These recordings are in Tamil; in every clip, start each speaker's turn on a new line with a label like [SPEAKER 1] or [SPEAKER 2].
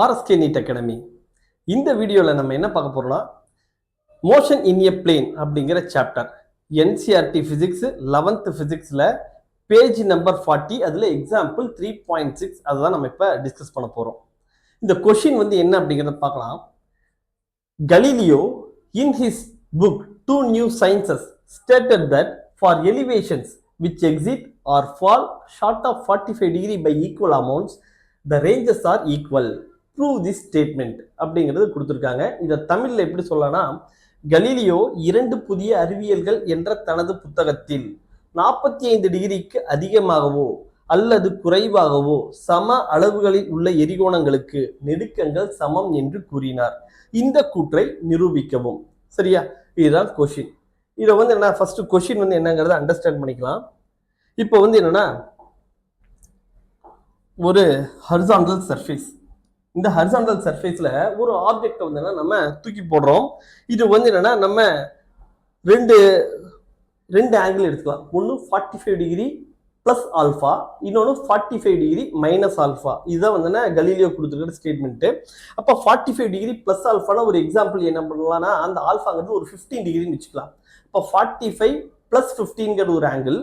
[SPEAKER 1] RSK NEET Academy. இந்த வீடியோவில் நம்ம என்ன பார்க்க போறோம்னா மோஷன் இன் எ பிளேன் அப்படிங்கிற சாப்டர் NCERT ஃபிசிக்ஸ் 11th ஃபிசிக்ஸில் பேஜ் நம்பர் 40 அதில் எக்ஸாம்பிள் 3.6 அதுதான் நம்ம இப்போ டிஸ்கஸ் பண்ண போகிறோம். இந்த கொஷின் வந்து என்ன அப்படிங்கிறத பார்க்கலாம். Galileo in his book Two New Sciences stated that for elevations which exit or fall short of 45 degree by equal amounts the ranges are equal. Prove this statement அப்படிங்கிறது கொடுத்துருக்காங்க. இதை தமிழில் எப்படி சொல்லலாம், கலீலியோ இரண்டு புதிய அறிவியல்கள் என்ற தனது புத்தகத்தில் 45 டிகிரிக்கு அதிகமாகவோ அல்லது குறைவாகவோ சம அளவுகளில் உள்ள எரிகோணங்களுக்கு நெடுக்கங்கள் சமம் என்று கூறினார். இந்த கூற்றை நிரூபிக்கவும். சரியா, இதுதான் கொஷின். இதை வந்து என்ன, ஃபர்ஸ்ட் கொஷின் வந்து என்னங்கிறத அண்டர்ஸ்டாண்ட் பண்ணிக்கலாம். இப்போ வந்து என்னன்னா, ஒரு ஹரிசாண்டல் சர்ஃபேஸ், இந்த ஹரிசாண்டல் சர்ஃபேஸ்ல ஒரு ஆப்ஜெக்ட் வந்து நம்ம தூக்கி போடுறோம். இது வந்து என்னன்னா, நம்ம ரெண்டு ஆங்கிள் எடுத்துக்கலாம். ஒன்று 45 டிகிரி பிளஸ் ஆல்ஃபா, இன்னொன்று 45 டிகிரி மைனஸ் ஆல்ஃபா. இதுதான் வந்து கலீலியோ கொடுத்துருக்கிற ஸ்டேட்மெண்ட்டு. அப்போ 45 டிகிரி பிளஸ் ஆல்ஃபானா ஒரு எக்ஸாம்பிள் என்ன பண்ணலாம்னா, அந்த ஆல்ஃபாங்கிறது ஒரு 15 டிகிரின்னு வச்சுக்கலாம். இப்போ 45 பிளஸ் 15ங்கிறது ஒரு ஆங்கிள்,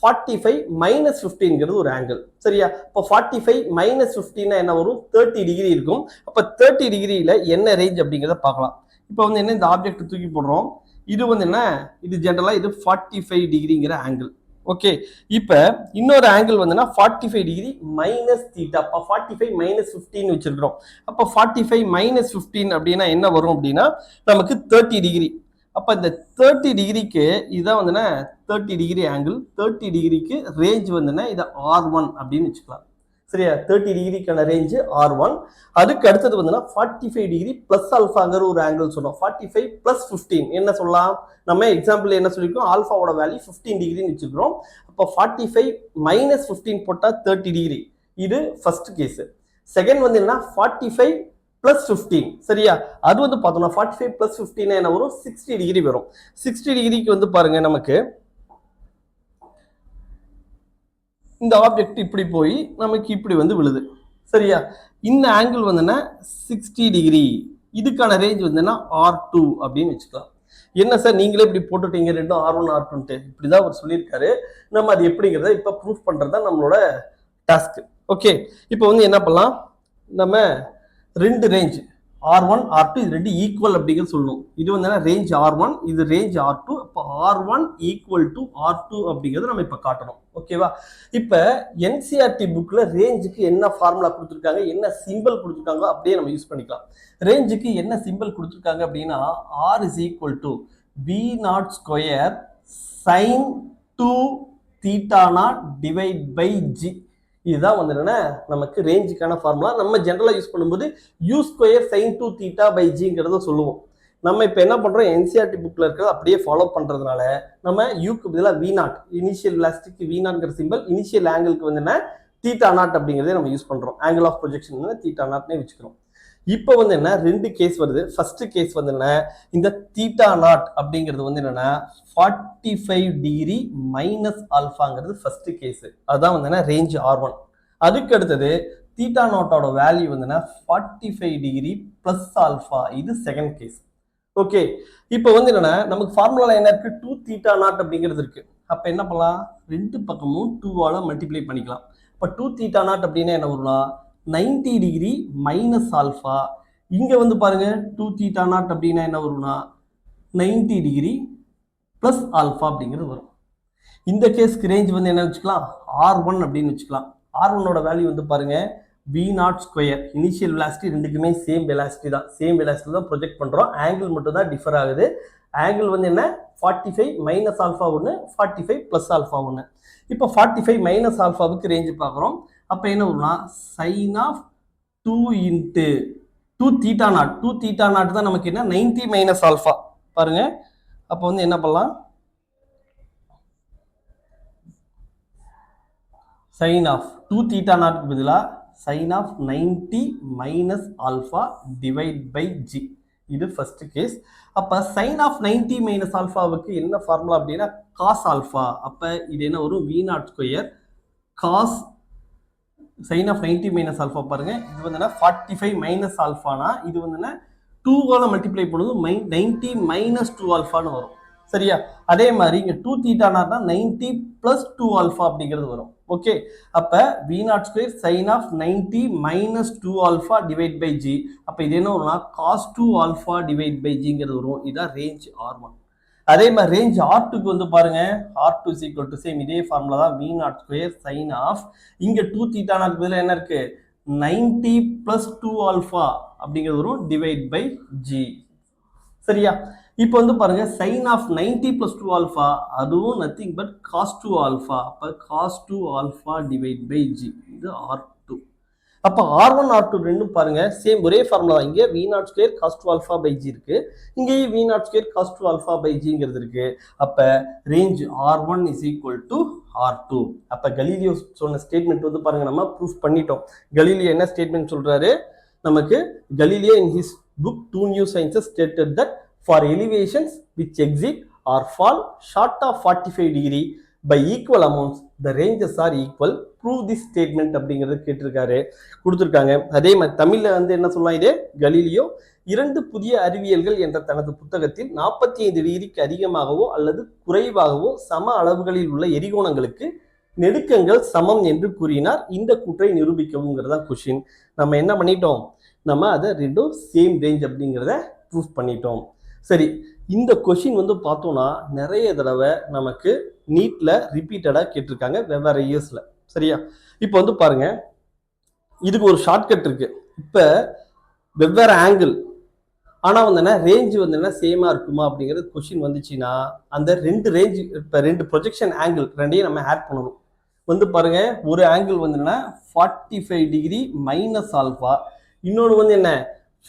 [SPEAKER 1] 45 மைனஸ் 15ங்கிறது ஒரு ஆங்கிள். சரியா, இப்போ 45 மைனஸ் 15 என்ன வரும், 30 டிகிரி இருக்கும். அப்போ 30 டிகிரியில் என்ன ரேஞ்ச் அப்படிங்கிறத பார்க்கலாம். இப்போ வந்து என்ன, இந்த ஆப்ஜெக்ட் தூக்கி போடுறோம். இது வந்து என்ன, இது ஜென்ரலாக இது 45 டிகிரிங்கிற ஆங்கிள். ஓகே, இப்போ இன்னொரு ஆங்கிள் வந்துன்னா 45 டிகிரி மைனஸ் தீட்டா. அப்போ 45 மைனஸ் 15 வச்சிருக்கிறோம். அப்போ 45 மைனஸ் 15 அப்படின்னா என்ன வரும் அப்படின்னா நமக்கு 30 டிகிரி. அப்போ இந்த 30 டிகிரிக்கு இதுதான் வந்துன்னா 30 டிகிரி ஆங்கிள். 30 டிகிரிக்கு ரேஞ்ச் வந்துன்னா இதை R1 அப்படின்னு வச்சுக்கலாம். சரியா, 30 டிகிரிக்கான ரேஞ்சு R1. அதுக்கு அடுத்தது வந்துன்னா 45 டிகிரி பிளஸ் ஆல்ஃபாங்கிற ஒரு ஆங்கிள் சொன்னோம். 45 பிளஸ் 15 என்ன சொல்லலாம், நம்ம எக்ஸாம்பிள் என்ன சொல்லியிருக்கோம், ஆல்ஃபாவோட வேல்யூ 15 டிகிரின்னு வச்சுக்கிறோம். அப்போ 45 மைனஸ் 15 போட்டால் 30 டிகிரி. இது ஃபர்ஸ்ட் கேஸ். செகண்ட் வந்து என்ன, 45 பிளஸ் 15. சரியா, அது வந்து பார்த்தோம்னா 45 பிளஸ் 15 என்ன வரும், 60 டிகிரி வரும். 60 டிகிரிக்கு வந்து பாருங்க, நமக்கு இந்த ஆப்ஜெக்ட் இப்படி போய் நமக்கு இப்படி வந்து விழுது. சரியா, இந்த ஆங்கிள் வந்துன்னா 60 டிகிரி. இதுக்கான ரேஞ்ச் வந்துன்னா R2 அப்படின்னு வச்சுக்கலாம். என்ன சார் நீங்களே இப்படி போட்டுட்டீங்க, ரெண்டும் R1 R2ன்ட்டு, இப்படிதான் அவர் சொல்லியிருக்காரு. நம்ம அது எப்படிங்கிறத இப்போ ப்ரூஃப் பண்ணுறது தான் நம்மளோட டாஸ்க். ஓகே, இப்போ வந்து என்ன பண்ணலாம், நம்ம ரெண்டு ரேஞ்ச் R1 R2 இது ரெண்டு ஈக்குவல் அப்படிங்கிறது சொல்லணும். இது வந்து ரேஞ்ச் R1, இது ரேஞ்ச் R2. அப்போ R1 ஈக்குவல் டு R2 அப்படிங்கிறது நம்ம இப்போ காட்டணும். ஓகேவா, இப்போ NCERT புக்கில் ரேஞ்சுக்கு என்ன ஃபார்முலா கொடுத்துருக்காங்க, என்ன சிம்பிள் கொடுத்துருக்காங்க அப்படியே நம்ம யூஸ் பண்ணிக்கலாம். ரேஞ்சுக்கு என்ன சிம்பிள் கொடுத்துருக்காங்க அப்படின்னா R is equal to V0 square sine 2 theta naught divide by G. இதுதான் வந்து என்னன்னா நமக்கு ரேஞ்சுக்கான ஃபார்முலா. நம்ம ஜென்ரலாக யூஸ் பண்ணும்போது U square sine 2 theta by Gங்கிறத சொல்லுவோம். நம்ம இப்போ என்ன பண்ணுறோம், NCERT புக்கில் இருக்கிறத அப்படியே ஃபாலோ பண்ணுறதுனால நம்ம யூக்கு பதிலாக V0, இனிஷியல் வெலாசிட்டிக்கு V0ங்கிற சிம்பிள், இனிஷியல் ஆங்கிளுக்கு வந்து என்ன தீட்டா நாட் அப்படிங்கிறதே நம்ம யூஸ் பண்ணுறோம். ஆங்கிள் ஆஃப் ப்ரொஜெக்ஷன் வந்து தீட்டா நாட்னே வச்சுக்கிறோம். இப்போ வந்து என்ன, ரெண்டு கேஸ் வருது. ஃபர்ஸ்ட் கேஸ் வந்து என்ன, இந்த தீட்டா நாட் அப்படிங்கிறது வந்து என்னன்னா 45 டிகிரி மைனஸ் ஆல்ஃபாங்கிறது ஃபர்ஸ்ட் கேஸ். அதுதான் வந்து என்ன ரேஞ்ச் R1. அதுக்கு அடுத்தது தீட்டா நாட்டோட வேல்யூ வந்து என்ன 45 டிகிரி பிளஸ் ஆல்ஃபா, இது செகண்ட் கேஸ். ஓகே, இப்போ வந்து என்னன்னா நமக்கு ஃபார்முலா என்ன இருக்கு, 2 தீட்டா நாட் அப்படிங்கிறது இருக்கு. அப்போ என்ன பண்ணலாம், ரெண்டு பக்கமும் 2ஆல மல்டிப்ளை பண்ணிக்கலாம். இப்போ 2 தீட்டா நாட் அப்படின்னா என்ன வரும்னா 90 டிகிரி மைனஸ் ஆல்ஃபா. இங்கே வந்து பாருங்க 2 தீட்டா நாட் அப்படின்னா என்ன வரும்னா 90 டிகிரி பிளஸ் ஆல்ஃபா அப்படிங்கிறது வரும். இந்த கேஸ்க்கு ரேஞ்ச் வந்து என்ன வச்சுக்கலாம், R1 அப்படின்னு வச்சுக்கலாம். R1ஓட வேல்யூ வந்து பாருங்க V0 ஸ்கொயர், இனிஷியல் வெலாசிட்டி ரெண்டுக்குமே சேம் வெலாசிட்டி தான், சேம் வெலாசிட்டி தான் ப்ரொஜெக்ட் பண்ணுறோம். ஆங்கிள் மட்டும் தான் டிஃபர் ஆகுது. ஆங்கிள் வந்து என்ன 45 மைனஸ் ஆல்ஃபா ஒன்று, 45 பிளஸ் ஆல்ஃபா ஒன்று. இப்போ 45 மைனஸ் ஆல்ஃபாவுக்கு ரேஞ்சு பார்க்குறோம். அப்போ என்ன வரும்னா sine of 2 into 2 theta naught. 2 theta naught தான் நமக்கு என்ன 90 மைனஸ் ஆல்ஃபா பாருங்க. அப்போ வந்து என்ன பண்ணலாம், சைன் ஆஃப் 2 தீட்டா நாட்க்கு பதிலாக sine of 90 minus alpha divide by G. இது ஃபர்ஸ்ட் கேஸ். அப்போ சைன் ஆஃப் 90 மைனஸ் ஆல்ஃபாவுக்கு என்ன ஃபார்முலா அப்படின்னா காஸ் ஆல்ஃபா. அப்போ இது என்ன வரும், V0 square cos sine of 90 minus alpha பாருங்க, இது வந்து 45 மைனஸ் ஆல்ஃபானா இது வந்து 2 மல்டிப்ளை பண்ணும்போது 90 மைனஸ் 2 ஆல்ஃபான்னு வரும். சரியா? அதே மாதிரி இங்க 2 தீட்டானா 90 பிளஸ் 2 ஆல்ஃபா அப்படிங்கிறது வரும். ஓகே, அப்ப v0 square sine of 90 minus 2 alpha divide by G. அப்ப இது என்ன வரும்னா காஸ் 2 ஆல்ஃபா டிவைட் பை ஜிங்கிறது வரும். இதான் ரேஞ்ச் R1. அதே மாதிரி ரேஞ்ச் R2க்கு வந்து பாருங்க, R2 is equal to same இதே ஃபார்முலா தான் v0 ஸ்கொயர் சைன் ஆஃப் இங்க 2 தீட்டானாக்கு பதிலா என்ன இருக்கு 90 பிளஸ் 2 ஆல்ஃபா அப்படிங்கிறது வரும் டிவைட் பை ஜி. சரியா? இப்போ வந்து பாருங்க சைன் ஆஃப் 90 பிளஸ் 2 ஆல்ஃபா அதுவும் நத்திங் பட் காஸ் 2 ஆல்ஃபா. அப்ப cos 2 alpha divide by G, இது R2. அப்ப R1 R2 ரெண்டும் பாருங்க சேம் ஒரே ஃபார்முலா தான். இங்க v0 square cos 2 alpha by G இருக்கு, இங்கேயும் v0 square cos 2 alpha by ஜிங்கிறது இருக்கு. அப்ப range R1 is equal to R2. அப்ப கலீலியோ சொன்ன ஸ்டேட்மெண்ட் வந்து பாருங்க நம்ம ப்ரூஃப் பண்ணிட்டோம். கலீலியோ என்ன ஸ்டேட்மெண்ட் சொல்றாரு நமக்கு? Galileo in his book Two New Sciences stated that for elevations which exit or fall short of 45 degree by equal amounts the ranges are equal. Prove this statement அப்படிங்கிறது கேட்டிருக்காரு, கொடுத்துருக்காங்க. அதே மாதிரி தமிழ்ல வந்து என்ன சொல்லலாம், இதே கலீலியோ 2 புதிய அறிவியல்கள் என்ற தனது புத்தகத்தில் 45 டிகிரிக்கு அதிகமாகவோ அல்லது குறைவாகவோ சம அளவுகளில் உள்ள எரிகோணங்களுக்கு நெடுக்கங்கள் சமம் என்று கூறினார். இந்த கூற்றை நிரூபிக்கவும்ங்கிறதா கொஷின். நம்ம என்ன பண்ணிட்டோம், நம்ம அதை ரெண்டும் சேம் ரேஞ்ச் அப்படிங்கிறத ப்ரூஃப் பண்ணிட்டோம். சரி, இந்த கொஷின் வந்து பார்த்தோம்னா நிறைய தடவை நமக்கு நீட்ல ரிப்பீட்டடாக கேட்டிருக்காங்க வெவ்வேறு இயர்ஸ்ல. சரியா? இப்போ வந்து பாருங்க, இதுக்கு ஒரு ஷார்ட்கட் இருக்கு. இப்போ வெவ்வேறு ஆங்கிள் ஆனால் வந்து ரேஞ்சு வந்து சேமா இருக்குமா அப்படிங்கிறது கொஷின் வந்துச்சுன்னா அந்த ரெண்டு ரேஞ்ச், இப்போ ரெண்டு ப்ரொஜெக்ஷன் ஆங்கிள் ரெண்டையும் நம்ம ஆட் பண்ணணும். வந்து பாருங்க, ஒரு ஆங்கிள் வந்து 45 டிகிரி மைனஸ் ஆல்ஃபா, இன்னொன்று வந்து என்ன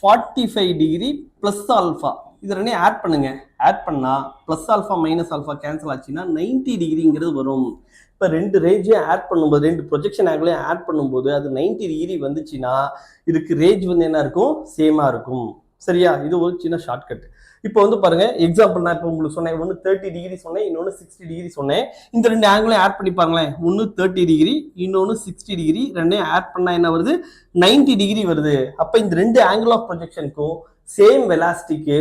[SPEAKER 1] 45 டிகிரி பிளஸ் ஆல்ஃபா. இது ரெண்டையும் ஆட் பண்ணுங்க. ஆட் பண்ணா plus alpha minus alpha cancel ஆச்சுன்னா 90 டிகிரிங்கிறது வரும். இப்போ ரெண்டு ரேஞ்சையும் ஆட் பண்ணும்போது, ரெண்டு ப்ரொஜெக்ஷன் ஆங்கிளையும் ஆட் பண்ணும்போது அது 90 டிகிரி வந்துச்சுன்னா இதுக்கு ரேஞ்ச் வந்து என்ன இருக்கும், சேமா இருக்கும். சரியா? இது ஒரு சின்ன ஷார்ட்கட். இப்போ வந்து பாருங்க எக்ஸாம்பிள் நான் இப்போ உங்களுக்கு சொன்னேன், ஒன்று 30 டிகிரி சொன்னேன், இன்னொன்று 60 டிகிரி சொன்னேன். இந்த ரெண்டு ஆங்கிளையும் ஆட் பண்ணி பாருங்களேன், ஒன்று 30 டிகிரி இன்னொன்று 60 டிகிரி, ரெண்டையும் ஆட் பண்ணா என்ன வருது 90 டிகிரி வருது. அப்போ இந்த ரெண்டு ஆங்கிள் ஆஃப் ப்ரொஜெக்ஷனுக்கும் சேம் வெலாசிட்டிக்கு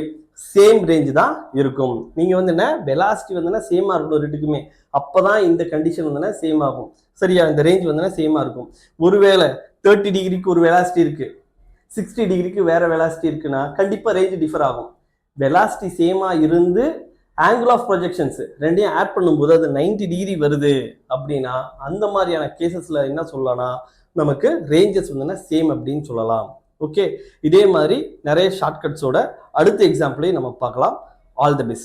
[SPEAKER 1] சேம் ரேஞ்ச் தான் இருக்கும். நீங்க வந்து என்ன வெலாசிட்டி வந்து சேமா இருக்கணும் ரெண்டுக்குமே, அப்பதான் இந்த கண்டிஷன் வந்து சேம் ஆகும். சரியா? இந்த ரேஞ்ச் வந்து சேமா இருக்கும். ஒருவேளை 30 டிகிரிக்கு ஒரு வெலாசிட்டி இருக்கு, 60 டிகிரிக்கு வேற வெலாசிட்டி இருக்குன்னா கண்டிப்பா ரேஞ்ச் டிஃபர் ஆகும். வெலாசிட்டி சேமா இருந்து ஆங்கிள் ஆஃப் ப்ரொஜெக்ஷன்ஸ் ரெண்டையும் ஆட் பண்ணும்போது அது 90 டிகிரி வருது அப்படின்னா அந்த மாதிரியான கேசஸ்ல என்ன சொல்லலாம்னா நமக்கு ரேஞ்சஸ் வந்து சேம் அப்படின்னு சொல்லலாம். ஓகே, இதே மாதிரி நிறைய ஷார்ட்கட்ஸோட அடுத்த எக்ஸாம்பிளையும் நம்ம பார்க்கலாம். All the best.